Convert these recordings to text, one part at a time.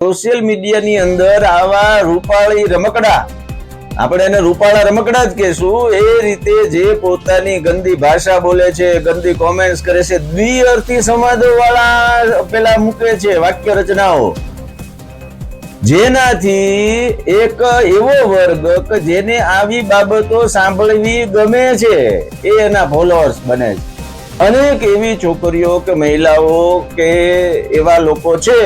Social મીડિયાની અંદર આવા રૂપાળી રમકડા, આપણે એને રૂપાળા રમકડા જ કહેશું, એ રીતે જે પોતાની ગંદી ભાષા બોલે છે, ગંદી કોમેન્ટ્સ કરે છે, દ્વિઅર્થી સંવાદો વાળા પેલા મૂકે છે વાક્ય રચનાઓ, જેનાથી એક એવો વર્ગ કે જેને આવી બાબતો સાંભળવી ગમે છે એ એના ફોલોઅર્સ બને છે. અનેક એવી છોકરીઓ કે મહિલાઓ કે એવા લોકો છે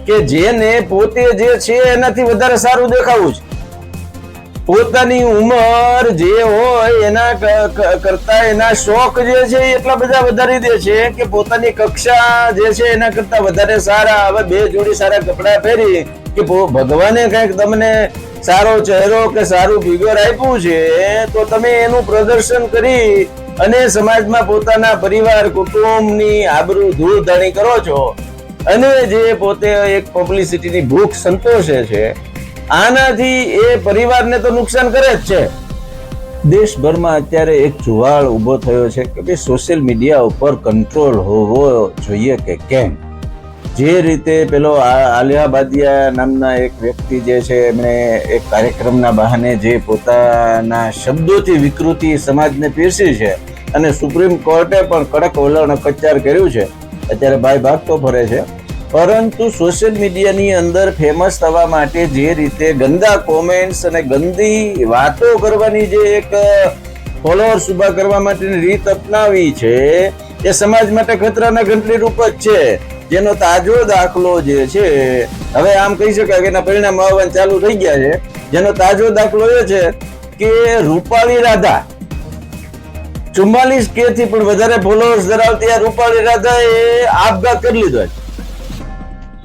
કે જેને પોતે જે છે એનાથી વધારે સારું દેખાવું છે, પોતાની ઉંમર જે હોય એના કરતા એના શોખ જે છે એટલા બધા વધારી દે છે કે પોતાની કક્ષા જે છે એના કરતા વધારે સારા, હવે બે જોડી સારા કપડા પહેરી કે ભગવાને કંઈક તમને સારો ચહેરો કે સારું ફિગર આપ્યું છે તો તમે એનું પ્રદર્શન કરી અને સમાજમાં પોતાના પરિવાર કુટુંબની આબરૂ ધૂળધાણી કરો છો અને જે પોતે એક પબ્લિસિટીની ભૂખ સંતોષે છે, આનાથી એ પરિવારને તો નુકસાન કરે જ છે. દેશભરમાં અત્યારે એક જુવાળ ઉભો થયો છે કે ભાઈ સોશિયલ મીડિયા ઉપર કંટ્રોલ હોવો જોઈએ કે કેમ. જે રીતે પેલો આલિયા બાદિયા નામના એક વ્યક્તિ જે છે એમણે એક કાર્યક્રમના બહાને જે પોતાના શબ્દોથી વિકૃતિ સમાજને પીરસી છે અને સુપ્રીમ કોર્ટે પણ કડક વલણ અખત્યાર કર્યું છે, અત્યારે ભાઈ ભાગતો ફરે છે. પરંતુ સોશિયલ મીડિયાની અંદર ફેમસ થવા માટે જે રીતે ગંદા કોમેન્ટ્સ અને ગંદી વાતો કરવાની જે એક ફોલોઅર્સ ઉભા કરવા માટેની રીત અપનાવી છે એ સમાજ માટે ખતરાના ઘંટડી રૂપ જ છે, જેનો તાજો દાખલો જે છે હવે આમ કહી શકાય કે એના પરિણામ આવવાનું ચાલુ થઈ ગયા છે. જેનો તાજો દાખલો એ છે કે રૂપાળી રાધા, 44K થી પણ વધારે ફોલોઅર્સ ધરાવતી આ રૂપાળી રાધા એ આપઘાત કરી લીધો છે.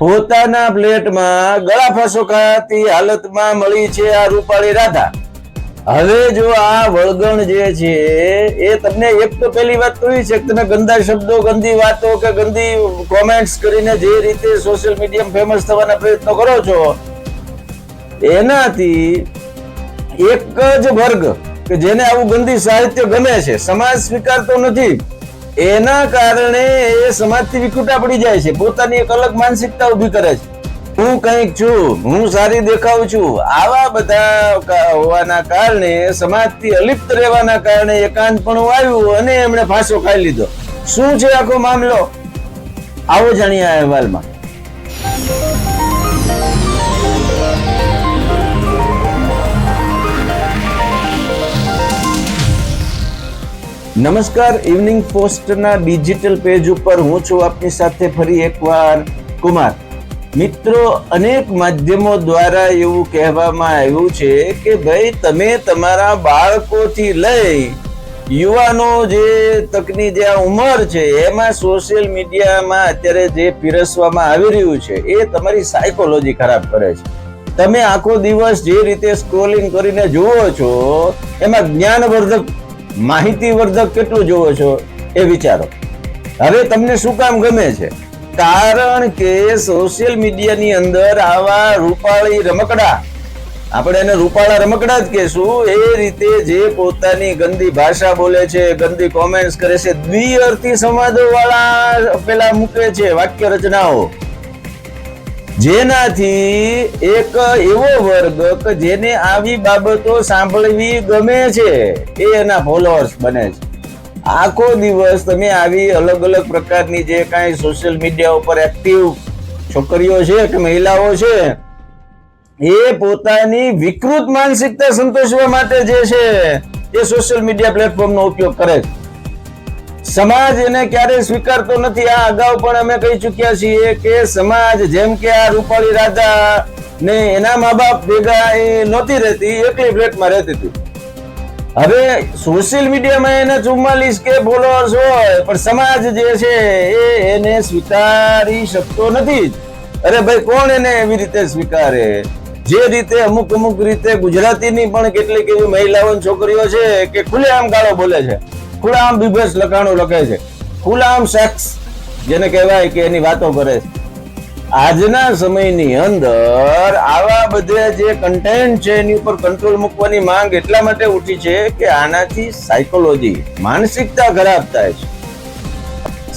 પોતાના ફ્લેટમાં ગળા ફાંસો ખાતી હાલતમાં મળી છે આ રૂપાળી રાધા. હવે જો આ વળગણ જે છે એ તમને એક તો પહેલી વાત તો એ છે કે તમે ગંદા શબ્દો, ગંદી વાતો કે ગંદી કોમેન્ટ્સ કરીને જે રીતે સોશિયલ મીડિયામાં ફેમસ થવાના પ્રયત્નો કરો છો, એનાથી એક જ વર્ગ કે જેને આવું ગંદી સાહિત્ય ગમે છે, સમાજ સ્વીકારતો નથી, એના કારણે એ સમાજથી વિખૂટા પડી જાય છે, પોતાની એક અલગ માનસિકતા ઉભી કરે છે. હું કંઈક છું, હું સારી દેખાઉં છું, આવા બધા હોવાના કારણે સમાજથી અલિપ્ત રહેવાના કારણે એકાંતપણું આવ્યું અને એમણે ફાંસો ખાઈ લીધો. શું છે આખો મામલો, આવો જાણીએ આ અહેવાલમાં. નમસ્કાર, ઇવનિંગ પોસ્ટના ડિજિટલ પેજ ઉપર હું છું આપની સાથે ફરી એકવાર કુમાર. મિત્રો, અનેક માધ્યમો દ્વારા એવું કહેવામાં આવ્યું છે કે ભાઈ તમે તમારા બાળકોથી લઈ યુવાનો જે તકની જે ઉંમર છે એમાં સોશિયલ મીડિયામાં અત્યારે જે પીરસવામાં આવી રહ્યું છે એ તમારી સાયકોલોજી ખરાબ કરે છે. તમે આખો દિવસ જે રીતે સ્ક્રોલિંગ કરીને જુઓ છો એમાં જ્ઞાનવર્ધક, માહિતીવર્ધક કેટલું જોવો છો એ વિચારો. હવે તમને શું કામ ગમે છે? કારણ કે સોશિયલ મીડિયાની અંદર આવા રૂપાળી રમકડા, આપણે એને રૂપાળા રમકડા જ કહેશું, એ રીતે જે પોતાની ગંદી ભાષા બોલે છે, ગંદી કોમેન્ટ્સ કરે છે, દ્વિઅર્થી સંવાદો વાળા પેલા મૂકે છે વાક્ય રચનાઓ, જેનાથી એક એવો વર્ગ કે જેને આવી બાબતો સાંભળવી ગમે છે એ એના ફોલોઅર્સ બને છે. આખો દિવસ તમે આવી અલગ અલગ પ્રકારની જે કાંઈ સોશિયલ મીડિયા ઉપર એક્ટિવ છોકરીઓ છે કે મહિલાઓ છે એ પોતાની વિકૃત માનસિકતા સંતોષવા માટે જે છે એ સોશિયલ મીડિયા પ્લેટફોર્મનો ઉપયોગ કરે છે. સમાજ એને ક્યારેય સ્વીકારતો નથી. આ અગાઉ પણ અમે કહી ચુક્યા છીએ કે સમાજ, જેમ કે આ રૂપાળી રાધા ને એના મા બાપ ભેગા એ નહોતી રહેતી, એકલી ફ્લેટમાં રહેતી હતી. હવે સોશિયલ મીડિયામાં એને 44K ફોલોઅર્સ હોય પણ સમાજ જે છે એ એને સ્વીકારી શકતો નથી. અરે ભાઈ, કોણ એને એવી રીતે સ્વીકારે? જે રીતે અમુક રીતે ગુજરાતીની પણ કેટલીક એવી મહિલાઓ છોકરીઓ છે કે ખુલ્લેઆમ ગાળો બોલે છે, ખુલ્લાઆમ બીભત્સ લખાણો લખે છે, ખુલ્લાઆમ સેક્સ જેને કહેવાય કે એની વાતો કરે છે. આજના સમયની અંદર આવા બધા જે કન્ટેન્ટ છે એની ઉપર કંટ્રોલ મૂકવાની માંગ એટલા માટે ઉઠી છે કે આનાથી સાયકોલોજી, માનસિકતા ખરાબ થાય છે.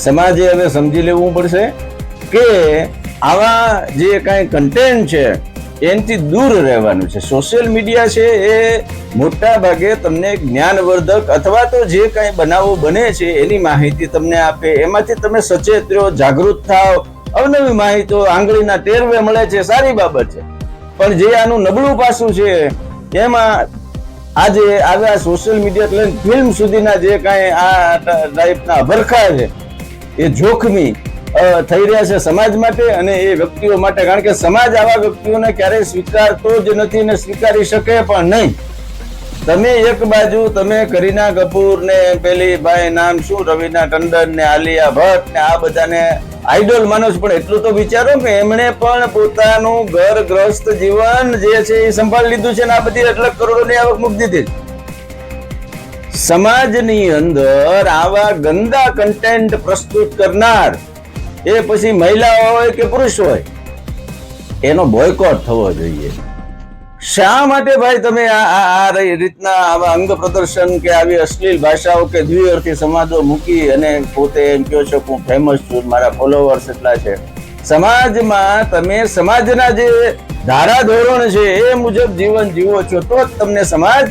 સમાજે હવે સમજી લેવું પડશે કે આવા જે કાંઈ કન્ટેન્ટ છે એનાથી દૂર રહેવાનું છે. સોશિયલ મીડિયા છે એ મોટા ભાગે તમને જ્ઞાનવર્ધક અથવા તો જે કાંઈ બનાવો બને છે એની માહિતી તમને આપે, એમાંથી તમે સચેત રહો, જાગૃત થાવ, અવનવી માહિતી આંગળીના ટેરવે મળે છે, સારી બાબત છે. પણ જે આનું નબળું પાસું છે એમાં આજે આવ્યા સોશિયલ મીડિયા લઈને ફિલ્મ સુધીના જે કાંઈ આ ટાઈપના અભરખા છે એ જોખમી થઈ રહ્યા છે સમાજ માટે અને એ વ્યક્તિઓ માટે. કારણ કે સમાજ આવા વ્યક્તિઓને ક્યારેય સ્વીકારતો જ નથી ને સ્વીકારી શકે પણ નહીં. તમે એક બાજુ તમે કરીના કપૂર ને પેલી ભાઈ નામ શું રવીના ટંડન ને આલિયા ભટ્ટ ને આ બધાને આઈડોલ માનો છો, પણ એટલું તો વિચારો કે એમણે પણ પોતાનું ઘર ગ્રસ્ત જીવન જે છે એ સંભાળી લીધું છે ને આ બધી એટલે કરોડોની આવક મૂકી દીધી. સમાજની અંદર આવા ગંદા કન્ટેન્ટ પ્રસ્તુત કરનાર, એ પછી મહિલા હોય કે પુરુષ હોય, એનો બોયકોટ થવો જોઈએ. શા માટે ભાઈ તમે આ રીતના આવા અંગ પ્રદર્શન કે આવી અશ્લીલ ભાષાઓ કે દ્વિઅર્થી સંવાદો મૂકી અને પોતે એમ કહો છો હું ફેમસ છું, મારા ફોલોવર્સ એટલા છે? સમાજમાં તમે સમાજના જે ધારાધોરણ છે એ મુજબ જીવન જીવો છો તો જ તમને સમાજ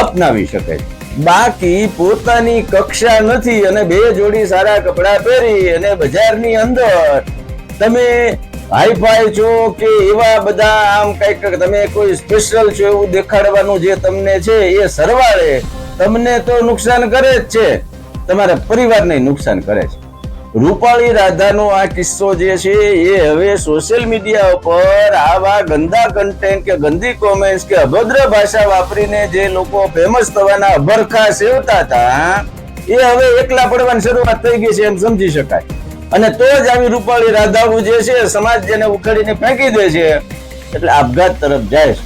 અપનાવી શકે. બાકી પોતાની કક્ષા નથી અને બે જોડી સારા કપડા પહેરી અને બજારની અંદર તમે હાઈફાઈ છો કે એવા બધા આમ કઈક તમે કોઈ સ્પેશિયલ છો એવું દેખાડવાનું જે તમને છે એ સરવાળે તમને તો નુકસાન કરે જ છે, તમારા પરિવારને નુકસાન કરે છે. રૂપાળી રાધાનો આ કિસ્સો જે છે એ હવે સોશિયલ મીડિયા ઉપર આવા ગંદા કન્ટેન્ટ કે ગંદી કોમેન્ટ્સ કે અભદ્ર ભાષા વાપરીને જે લોકો ફેમસ થવાના અભરખા સેવતા હતા એ હવે એકલા પડવાની શરૂઆત થઈ ગઈ છે એમ સમજી શકાય. અને તો જ આવી રૂપાળી રાધાઓ જે છે સમાજ જેને ઉખાડીને ફેંકી દે છે એટલે આપઘાત તરફ જાય છે.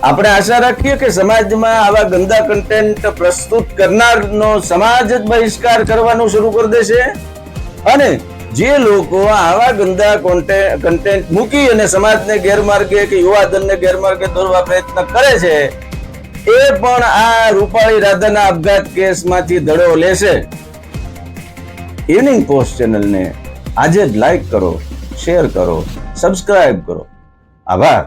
આપણે આશા રાખીએ કે સમાજમાં આવા ગંદા કન્ટેન્ટ પ્રસ્તુત કરનારનો સમાજ જ બહિષ્કાર કરવાનું શરૂ કરી દેશે અને જે લોકો આવા ગંદા કન્ટેન્ટ મૂકી અને સમાજને ગેરમાર્ગે કે યુવાધનને ગેરમાર્ગે દોરવા પ્રયત્ન કરે છે એ પણ આ રૂપાળી રાધાના આપઘાત કેસમાંથી ધડો લેશે. ઇવનિંગ પોસ્ટ ચેનલને આજે જ લાઈક કરો, શેર કરો, સબસ્ક્રાઇબ કરો. આભાર.